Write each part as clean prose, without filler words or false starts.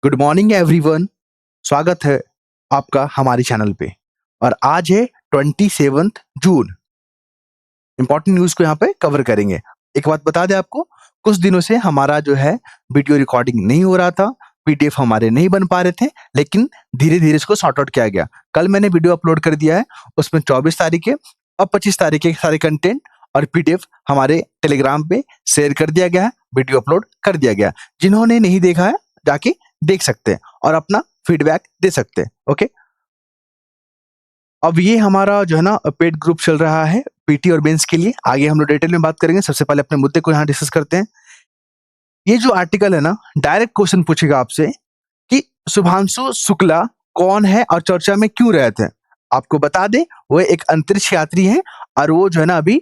Good morning everyone. स्वागत है आपका हमारे चैनल पे। और आज है 27 जून। इंपॉर्टेंट न्यूज़ को यहाँ पे कवर करेंगे। एक बात बता दें आपको, कुछ दिनों से हमारा जो है वीडियो रिकॉर्डिंग नहीं हो रहा था, पीडीएफ हमारे नहीं बन पा रहे थे, लेकिन धीरे-धीरे इसको सॉर्ट आउट किया गया। कल मैंने वीडियो अपलोड कर दिया है, उसमें 24 तारीख के और 25 तारीख के सारे कंटेंट और पीडीएफ हमारे टेलीग्राम पे शेयर कर दिया गया है, वीडियो अपलोड कर दिया गया है। जिन्होंने नहीं देखा है, जाके देख सकते हैं और अपना फीडबैक दे सकते हैं। ओके, अब ये हमारा जो है ना पेड ग्रुप चल रहा है पीटी और मेंस के लिए। आगे हम लोग डिटेल में बात करेंगे। सबसे पहले अपने मुद्दे को यहाँ डिस्कस करते हैं। ये जो आर्टिकल है ना, डायरेक्ट क्वेश्चन पूछेगा आपसे कि शुभांशु शुक्ला कौन है और चर्चा में क्यों रहे थे। आपको बता दें, वो एक अंतरिक्ष यात्री है और वो जो है ना अभी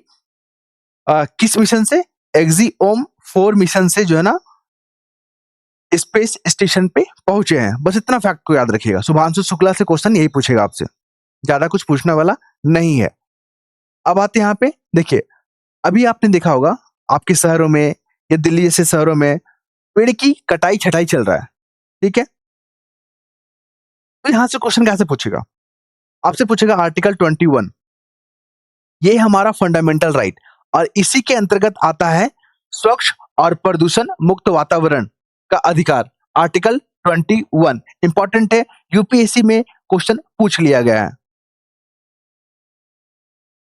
किस मिशन से, एक्सिओम 4 मिशन से जो है ना स्पेस स्टेशन पे पहुंचे हैं। बस इतना फैक्ट को याद रखिएगा। शुभांशु शुक्ला से क्वेश्चन यही पूछेगा आपसे, ज्यादा कुछ पूछने वाला नहीं है। अब आते हैं यहाँ पे, देखिए अभी आपने देखा होगा आपके शहरों में या दिल्ली जैसे शहरों में पेड़ की कटाई छटाई चल रहा है, ठीक है। तो यहाँ से क्वेश्चन कैसे पूछेगा, आपसे पूछेगा आर्टिकल 21, ये हमारा फंडामेंटल राइट और इसी के अंतर्गत आता है स्वच्छ और प्रदूषण मुक्त वातावरण का अधिकार। आर्टिकल 21 इंपॉर्टेंट है, यूपीएससी में क्वेश्चन पूछ लिया गया है।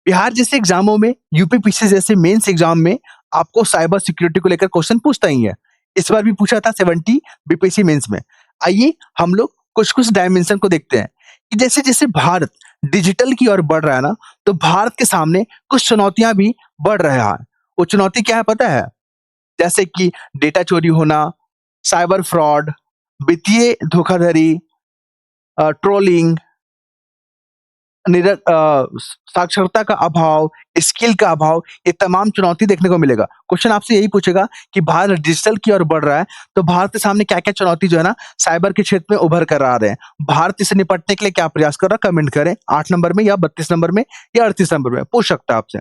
बिहार जैसे एग्जामों में, यूपीपीसी जैसे मेंस एग्जाम में आपको साइबर सिक्योरिटी को लेकर क्वेश्चन पूछता ही है। इस बार भी पूछा था 70 बीपीएससी मेंस में। आइए हम लोग कुछ कुछ डायमेंशन को देखते हैं कि जैसे जैसे भारत डिजिटल की ओर बढ़ रहा है ना, तो भारत के सामने कुछ चुनौतियां भी बढ़ रहा है। वो चुनौती क्या है पता है? जैसे कि डेटा चोरी होना, साइबर फ्रॉड, वित्तीय धोखाधड़ी, ट्रोलिंग, साक्षरता का अभाव, स्किल का अभाव, ये तमाम चुनौती देखने को मिलेगा। क्वेश्चन आपसे यही पूछेगा कि भारत डिजिटल की ओर बढ़ रहा है, तो भारत के सामने क्या-क्या चुनौती जो है ना साइबर के क्षेत्र में उभर कर आ रहे हैं। भारत इससे निपटने के लिए क्या प्रयास कर रहा है, कमेंट करें। 8 नंबर में या 32 नंबर में या 38 नंबर में पूछ सकता है आपसे।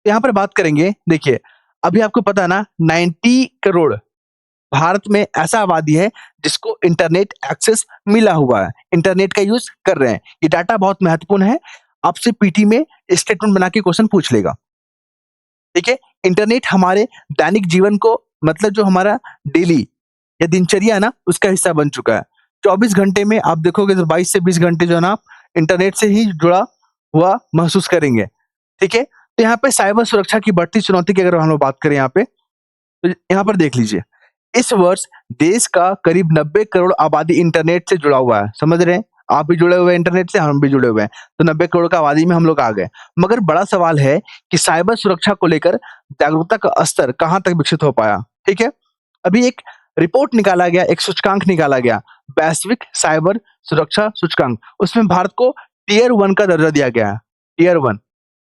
यहाँ पर बात करेंगे, देखिए अभी आपको पता है ना 90 करोड़ भारत में ऐसा आबादी है जिसको इंटरनेट एक्सेस मिला हुआ है, इंटरनेट का यूज कर रहे हैं। ये डाटा बहुत महत्वपूर्ण है, आपसे पीटी में स्टेटमेंट बना के क्वेश्चन पूछ लेगा। ठीक है, इंटरनेट हमारे दैनिक जीवन को, मतलब जो हमारा डेली या दिनचर्या है ना, उसका हिस्सा बन चुका है। 24 घंटे में आप देखोगे तो 22 से 20 घंटे जो है ना आप इंटरनेट से ही जुड़ा हुआ महसूस करेंगे। ठीक है, तो यहाँ पे साइबर सुरक्षा की बढ़ती चुनौती की अगर हम लोग बात करें यहाँ पे, तो यहाँ पर देख लीजिए, इस वर्ष देश का करीब 90 करोड़ आबादी इंटरनेट से जुड़ा हुआ है। समझ रहे हैं? आप भी जुड़े हुए हैं इंटरनेट से, हम भी जुड़े हुए हैं। तो 90 करोड़ का आबादी में हम लोग आ गए। मगर बड़ा सवाल है कि साइबर सुरक्षा को लेकर जागरूकता का स्तर कहाँ तक विकसित हो पाया। ठीक है, अभी एक रिपोर्ट निकाला गया, एक सूचकांक निकाला गया, वैश्विक साइबर सुरक्षा सूचकांक। उसमें भारत को टियर 1 का दर्जा दिया गया है, टियर 1,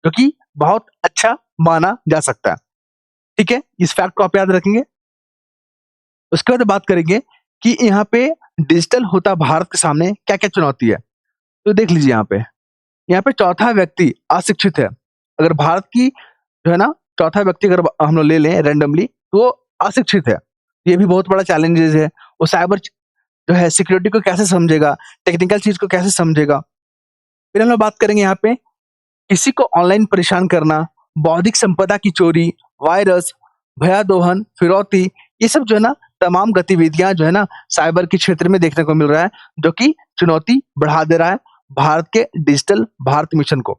जो कि बहुत अच्छा माना जा सकता है। ठीक है, इस फैक्ट को आप याद रखेंगे। उसके बाद बात करेंगे कि यहाँ पे डिजिटल होता भारत के सामने क्या-क्या चुनौती है। तो देख लीजिए यहाँ पे चौथा व्यक्ति अशिक्षित है। अगर भारत की जो है ना चौथा व्यक्ति अगर हम लोग ले लें रैंडमली, तो वो अशिक्षित है। ये भी बहुत बड़ा चैलेंजेस है। वो साइबर जो है सिक्योरिटी को कैसे समझेगा, टेक्निकल चीज को कैसे समझेगा। फिर हम लोग बात करेंगे यहाँ पे किसी को ऑनलाइन परेशान करना, बौद्धिक संपदा की चोरी, वायरस, भयादोहन, फिरौती, ये सब जो है ना तमाम गतिविधियां जो है ना साइबर के क्षेत्र में देखने को मिल रहा है, जो कि चुनौती बढ़ा दे रहा है भारत के डिजिटल भारत मिशन को।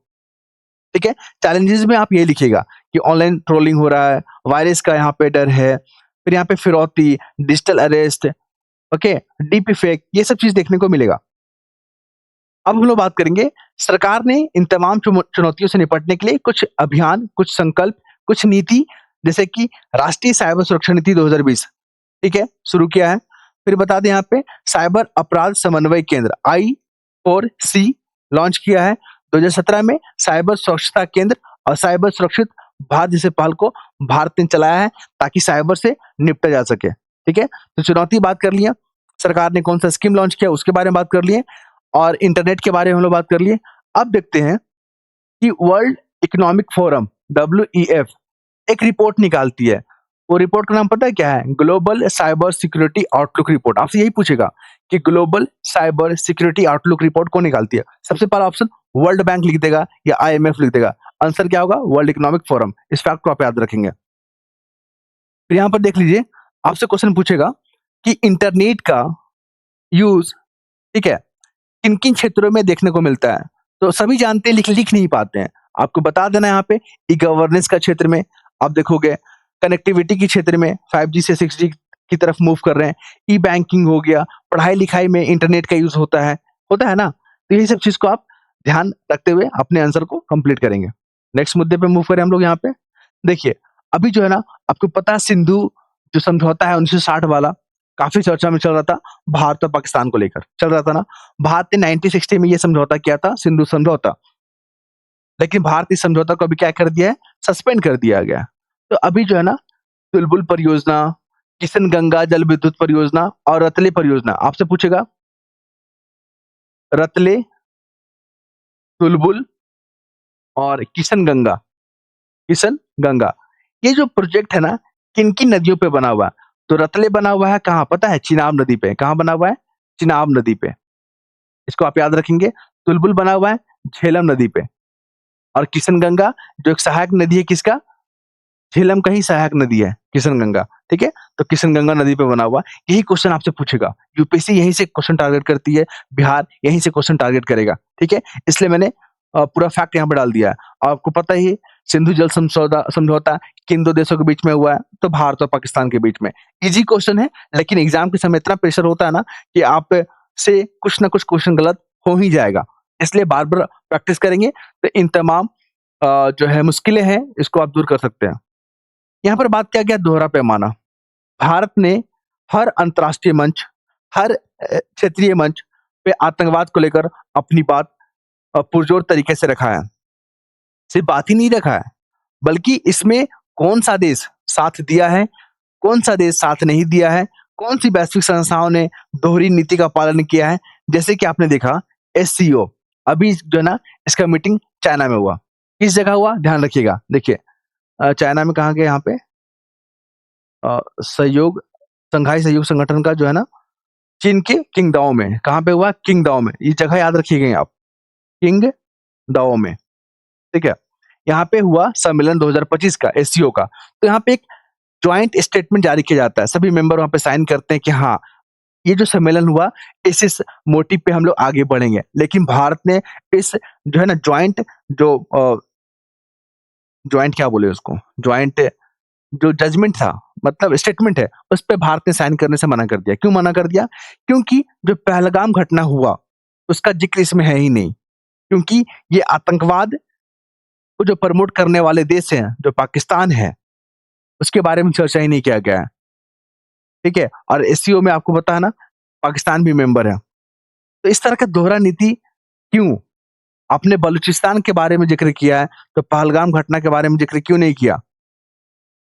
ठीक है, चैलेंजेस में आप ये लिखिएगा कि ऑनलाइन ट्रोलिंग हो रहा है, वायरस का यहाँ पे डर है, फिर यहाँ पे फिरौती, digital arrest, okay, deep fake, ये सब चीज देखने को मिलेगा। अब हम लोग बात करेंगे, सरकार ने इन तमाम चुनौतियों से निपटने के लिए कुछ अभियान, कुछ संकल्प, कुछ नीति, जैसे कि राष्ट्रीय साइबर सुरक्षा नीति 2020, ठीक है, शुरू किया है। फिर बता दें यहाँ पे साइबर अपराध समन्वय केंद्र I4C लॉन्च किया है। 2017 में साइबर सुरक्षा केंद्र और साइबर सुरक्षित भारत जैसे पहल को भारत ने चलाया है ताकि साइबर से निपटा जा सके। ठीक है, तो चुनौती बात कर लिया, सरकार ने कौन सा स्कीम लॉन्च किया उसके बारे में बात कर लिए, और इंटरनेट के बारे में हम लोग बात कर लिए। अब देखते हैं कि वर्ल्ड इकोनॉमिक फोरम WEF एक रिपोर्ट निकालती है। वो रिपोर्ट का नाम पता है क्या है? Global cyber security outlook report. आपसे यही पूछेगा कि global cyber security outlook report कौन निकालती है? सबसे पहला ऑप्शन वर्ल्ड बैंक लिख देगा या आईएमएफ लिख देगा। आंसर क्या होगा? World economic forum. इस फैक्ट को आप याद रखेंगे। फिर यहाँ पर देख लीजिए, आपसे क्वेश्चन पूछेगा कि इंटरनेट का यूज़, ठीक है, किन-किन क्षेत्रों में देखने को मिलता है? तो सभी जानते हैं, लिख नहीं पाते हैं। आपको बता देना यहाँ पे, ई-गवर्नेंस का क्षेत्र में आप देखोगे, कनेक्टिविटी के क्षेत्र में 5G से 6G की तरफ मूव कर रहे हैं, ई-बैंकिंग हो गया, पढ़ाई-लिखाई में इंटरनेट का यूज़ होता है ना? तो यही सब चीज़ को आप ध्यान रखते हुए अपने आंसर को कंप्लीट करेंगे। नेक्स्ट मुद्दे पे मूव करें हम लोग यहाँ पे। देखिए, अभी जो है ना, आपको पता है सिंधु जो समझौता है 1960 वाला, काफ़ी चर्चा में चल रहा था, भारत और पाकिस्तान को लेकर, चल रहा था ना? भारत ने 1960 में ये समझौता किया था, सिंधु समझौता। लेकिन भारत इस समझौता को अभी क्या कर दिया है? सस्पेंड कर दिया गया है। तो अभी जो है ना, बुलबुल परियोजना, किशन गंगा जल विद्युत परियोजना और रतले परियोजना, आपसे पूछेगा रतले, बुलबुल और किशन गंगा, ये जो प्रोजेक्ट है ना, किन-किन नदियों पे बना हुआ है? तो रतले बना हुआ है कहाँ पता है? चिनाब नदी पे। कहाँ बना हुआ है? चिनाब नदी पे। इसको आप याद रखेंगे। बुलबुल बना हुआ है झेलम नदी पे और किशन गंगा जो एक सहायक नदी है किसका? झेलम का ही सहायक नदी है किशन गंगा, ठीक है? तो किशन गंगा नदी पे बना हुआ है। यही क्वेश्चन आपसे पूछेगा। यूपीएससी यहीं से क्वेश्चन टारगेट करती है, बिहार यहीं से क्वेश्चन टारगेट करेगा, ठीक है? इसलिए मैंने पूरा फैक्ट यहाँ पे डाल दिया है। और आपको पता ही है सिंधु जल समझौता किन 2 देशों के बीच में हुआ है? तो भारत और पाकिस्तान के बीच में। ईज़ी क्वेश्चन है, लेकिन एग्ज़ाम के समय इतना प्रेशर होता है ना कि आप से कुछ ना कुछ क्वेश्चन गलत हो ही जाएगा। इसलिए बार-बार प्रैक्टिस करेंगे तो इन तमाम जो है मुश्किलें हैं, इसको आप दूर कर सकते हैं। यहाँ पर बात किया गया दोहरा पैमाना। भारत ने हर अंतर्राष्ट्रीय मंच, हर क्षेत्रीय मंच पे आतंकवाद को लेकर अपनी बात पुरजोर तरीके से रखा है। सिर्फ बात ही नहीं रखा है, बल्कि इसमें कौन-सा देश साथ दिया है, कौन-सा देश साथ नहीं दिया है, कौन-सी वैश्विक संस्थाओं ने दोहरी नीति का पालन किया है। जैसे कि आपने देखा एससीओ, अभी जो है ना, इसका मीटिंग चाइना में हुआ। किस जगह हुआ? ध्यान रखिएगा। देखिए चाइना में कहाँ गए यहाँ पे? सहयोग शंघाई सहयोग संगठन का जो है ना, चीन के किंगदाओ में। कहाँ पे हुआ? किंगदाओ में। ये जगह याद रखिएगा आप, किंगदाओ में, ठीक है? यहाँ पे हुआ सम्मेलन 2025 का एससीओ का। तो यहाँ पे एक जॉइंट स्टेटमेंट जारी किया जाता है। सभी मेंबर वहाँ पे साइन करते हैं कि हाँ, ये जो सम्मेलन हुआ, इस मोटिव पे हम लोग आगे बढ़ेंगे। लेकिन भारत ने इस जो है ना जॉइंट क्या बोले उसको? जॉइंट जो जजमेंट था, मतलब स्टेटमेंट है, उस पे भारत ने साइन करने से मना कर दिया। क्यों मना कर दिया? क्योंकि जो पहलगाम घटना हुआ, उसका ज़िक्र इसमें है ही नहीं। क्योंकि ये आतंकवाद को जो प्रमोट करने वाले देश हैं, जो पाकिस्तान है, उसके बारे में चर्चा ही नहीं किया गया है, ठीक है? और एससीओ में आपको पता है ना, पाकिस्तान भी मेंबर है। तो इस तरह का दोहरा नीति क्यों? आपने बलूचिस्तान के बारे में ज़िक्र किया है, तो पहलगाम घटना के बारे में ज़िक्र क्यों नहीं किया?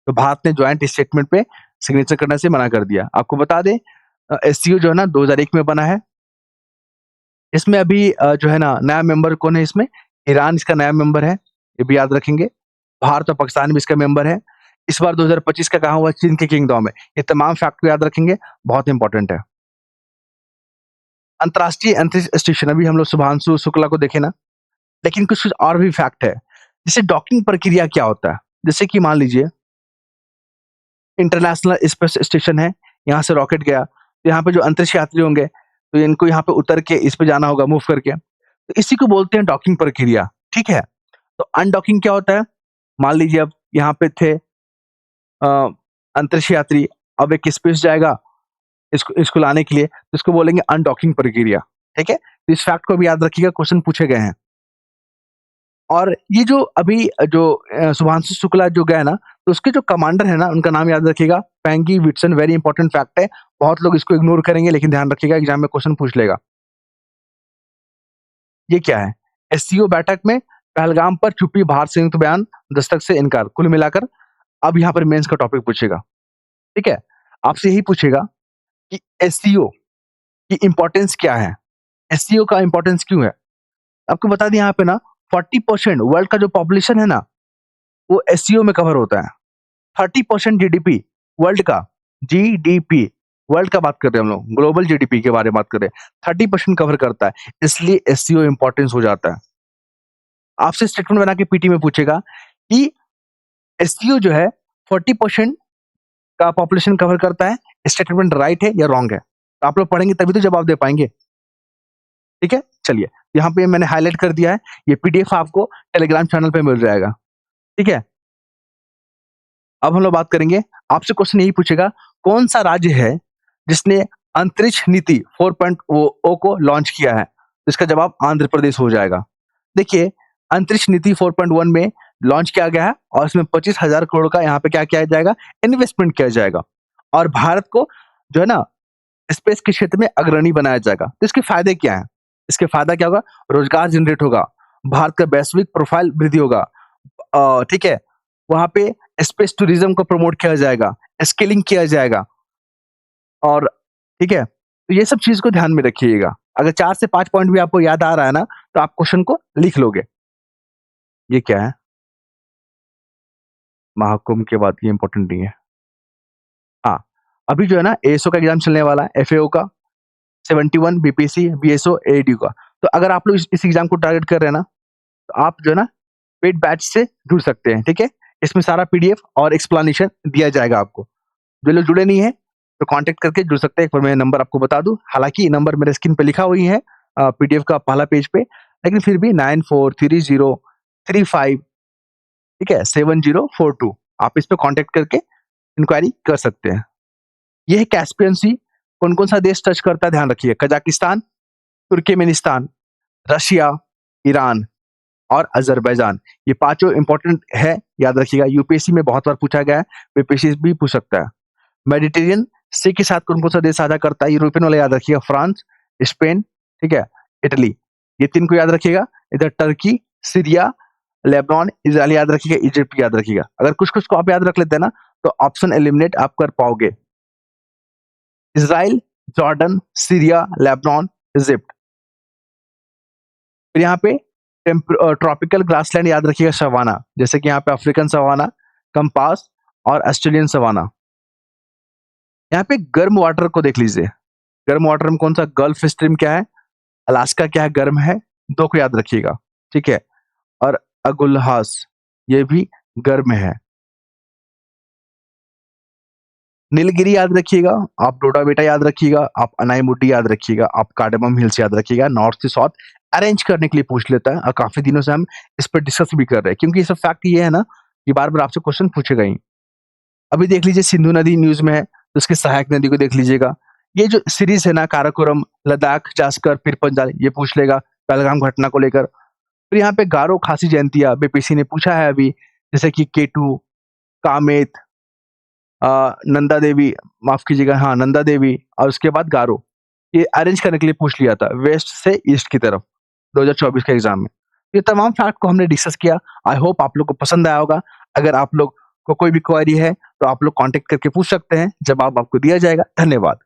तो भारत ने जॉइंट स्टेटमेंट पे सिग्नेचर करने से मना कर दिया। आपको बता दें एससीओ जो है ना 2001 में बना है। इसमें अभी जो है ना नया मेंबर कौन है इसमें? ईरान इसका नया मेंबर है, ये भी याद रखेंगे। भारत और पाकिस्तान भी इसका मेंबर है। इस बार 2025 का कहाँ हुआ? चीन के किंगडम में। ये तमाम फैक्ट को याद रखेंगे, बहुत इंपॉर्टेंट है। अंतर्राष्ट्रीय अंतरिक्ष स्टेशन अभी हम लोग शुभांशु शुक्ला को देखे ना, लेकिन कुछ और भी फैक्ट है। जैसे डॉकिंग प्रक्रिया क्या होता है? जैसे कि मान लीजिए इंटरनेशनल स्पेस स्टेशन है, यहाँ से रॉकेट गया, तो यहाँ पे जो अंतरिक्ष यात्री होंगे, तो इनको यहाँ पे उतर के इस पे जाना होगा मूव करके। तो इसी को बोलते हैं डॉकिंग प्रक्रिया, ठीक है? तो अनडॉकिंग क्या होता है? मान लीजिए अब यहाँ पे थे अंतरिक्ष यात्री, अब एक स्पेस जाएगा इसको इसको लाने के लिए, तो इसको बोलेंगे अनडॉकिंग प्रक्रिया, ठीक है? तो इस फैक्ट को भी याद रखिएगा, क्वेश्चन पूछे गए हैं। और ये जो अभी जो शुभांशु शुक्ला जो गया ना, तो उसके जो कमांडर है ना, उनका नाम याद रखिएगा, पेंगी विट्सन, वेरी इंपॉर्टेंट फैक्ट है। बहुत लोग इसको इग्नोर करेंगे, लेकिन ध्यान रखिएगा एग्जाम में क्वेश्चन पूछ लेगा। ये क्या है? एससीओ बैठक में पहलगाम पर छुपी भारत संयुक्त बयान, दस्तक से इनकार। कुल मिलाकर अब यहाँ पर मेंस का टॉपिक पूछेगा, ठीक है? आपसे यही पूछेगा कि एससीओ की इंपॉर्टेंस क्या है? एससीओ का इंपॉर्टेंस क्यों है? आपको बता दें यहाँ पे ना 40% वर्ल्ड का जो पॉपुलेशन है ना, वो एससीओ में कवर होता है। 30% जीडीपी वर्ल्ड का, जीडीपी वर्ल्ड का बात कर रहे हैं हम लोग, ग्लोबल जीडीपी के बारे में बात कर रहे हैं, 30% कवर करता है, इसलिए एससीओ इंपॉर्टेंस हो जाता है। आपसे स्टेटमेंट बना के पीटी में पूछेगा कि एससीओ जो है 40% का पॉपुलेशन कवर करता है, स्टेटमेंट राइट है या रॉन्ग है? तो आप लोग पढ़ेंगे तभी तो जवाब दे पाएंगे। ठीक है, चलिए यहाँ पे मैंने हाईलाइट कर दिया है, ये पीडीएफ आपको टेलीग्राम चैनल पे मिल जाएगा। ठीक है, अब हम लोग बात करेंगे, आपसे क्वेश्चन यही पूछेगा, कौन सा राज्य है जिसने अंतरिक्ष नीति 4.0 को लॉन्च किया है? तो इसका जवाब आंध्र प्रदेश हो जाएगा। देखिए, अंतरिक्ष नीति 4.1 में लॉन्च किया गया है और इसमें 25,000 करोड़ का यहाँ पे क्या किया जाएगा, इन्वेस्टमेंट किया जाएगा और भारत को जो है ना स्पेस के क्षेत्र में अग्रणी बनाया जाएगा। तो इसके फायदे क्या हैं? इसके फायदा क्या होगा? रोजगार जनरेट होगा, भारत का वैश्विक प्रोफाइल वृद्धि होगा, ठीक है, वहां पे स्पेस टूरिज्म को प्रमोट किया जाएगा, स्किलिंग किया जाएगा और ठीक है, तो ये सब चीज को ध्यान में रखिएगा। अगर 4 से 5 पॉइंट भी आपको याद आ रहा है ना, तो आप क्वेश्चन को लिख लोगे। ये क्या है? महाकुंभ के बाद ये इंपॉर्टेंट नहीं है। हाँ, अभी जो है ना एएसओ का एग्जाम चलने वाला है, एफएओ का, 71 बीपीएससी, बीएसओ, एडीयू का। तो अगर आप लोग इस एग्जाम को टारगेट कर रहे हैं ना, तो आप जो है ना पेड बैच से जुड़ सकते हैं। ठीक है, इसमें सारा पीडीएफ और एक्सप्लेनेशन दिया जाएगा आपको। जो लोग जुड़े नहीं है तो कांटेक्ट करके जुड़ सकते हैं। एक बार मैं नंबर आपको बता दूं, हालांकि नंबर मेरे स्क्रीन पे लिखा हुई है पीडीएफ का पहला पेज पे, लेकिन फिर भी 943035, ठीक है, 7042, आप इस पे कांटेक्ट करके इंक्वायरी कर सकते हैं। ये है कैस्पियन सी, कौन कौन सा देश टच करता है ध्यान रखिए, कजाकिस्तान, तुर्कमेनिस्तान, रशिया, ईरान और अजरबैजान। ये पांचों इंपॉर्टेंट है, याद रखिएगा। यूपीएससी में बहुत बार पूछा गया है, बीपीएससी भी पूछ सकता है। मेडिटेरियन सी के साथ कौन कौन सा देश साझा करता है? यूरोपियन वाला याद रखिएगा, फ्रांस, स्पेन, ठीक है, इटली, ये 3 को याद रखिएगा। इधर टर्की, सीरिया, लेबनान, इजराइल याद रखिएगा, इजिप्ट याद रखिएगा। अगर कुछ कुछ को आप याद रख लेते हैं ना, तो ऑप्शन एलिमिनेट आप कर पाओगे। Israel, Jordan, Syria, Lebanon, Egypt. फिर यहाँ पे ट्रॉपिकल ग्रासलैंड याद रखिएगा, सवाना, जैसे कि यहाँ पे अफ्रीकन सवाना, कंपास और ऑस्ट्रेलियन सवाना। यहाँ पे गर्म वाटर को देख लीजिए, गर्म वाटर में कौन सा? गल्फ स्ट्रीम क्या है, अलास्का क्या है, गर्म है, 2 को याद रखिएगा। ठीक है, और अगुल्हास ये भी गर्म है। नीलगिरी याद रखिएगा, आप डोडा बेटा याद रखिएगा, आप अनाईमुड्डी याद रखिएगा, आप कार्डेमम हिल्स याद रखिएगा। नॉर्थ से साउथ अरेंज करने के लिए पूछ लेता है और काफी दिनों से हम इस पर डिस्कस भी कर रहे हैं, क्योंकि ये सब फैक्ट ये है ना कि बार बार आपसे क्वेश्चन पूछेगा ही। अभी देख लीजिए, सिंधु नदी न्यूज में है, तो उसकी सहायक नदी को देख लीजिएगा। ये जो सीरीज है ना, काराकोरम, लद्दाख, जास्कर, पीर पंजाल, ये पूछ लेगा पहलगाम घटना को लेकर। फिर यहाँ पे गारो खासी जयंतिया बीपीएससी ने पूछा है अभी, जैसे कि केटू, कामेत, नंदा देवी, माफ कीजिएगा, हाँ नंदा देवी, और उसके बाद गारो, ये अरेंज करने के लिए पूछ लिया था वेस्ट से ईस्ट की तरफ 2024 के एग्जाम में। ये तमाम फैक्ट को हमने डिस्कस किया। आई होप आप लोग को पसंद आया होगा। अगर आप लोग को कोई भी क्वेरी है तो आप लोग कांटेक्ट करके पूछ सकते हैं, जवाब आपको दिया जाएगा। धन्यवाद।